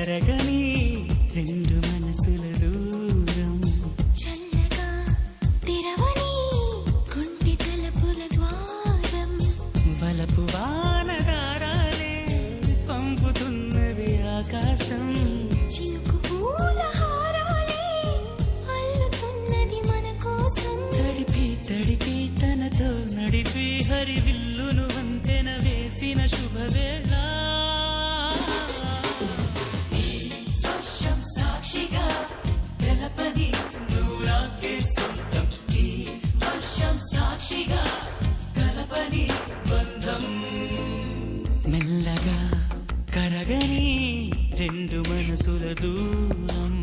కరగని రెండు మనసుల దూరం చల్లగా తెరవని కొంటి తలుపుల ద్వారం వలపు వానదారాలే పంపుతున్నది ఆకాశం చినుకు పూల హారాలే అల్లుతున్నది మన కోసం తడిపి తడిపి తనతో నడిపి హరివిల్లును వంతెన వేసిన శుభవేళ సాక్షిగా తెలపని నూరాకే సొంతం ఈ వర్షం సాక్షిగా కలపని బంధం మెల్లగా కరగని రెండు మనసుల దూరం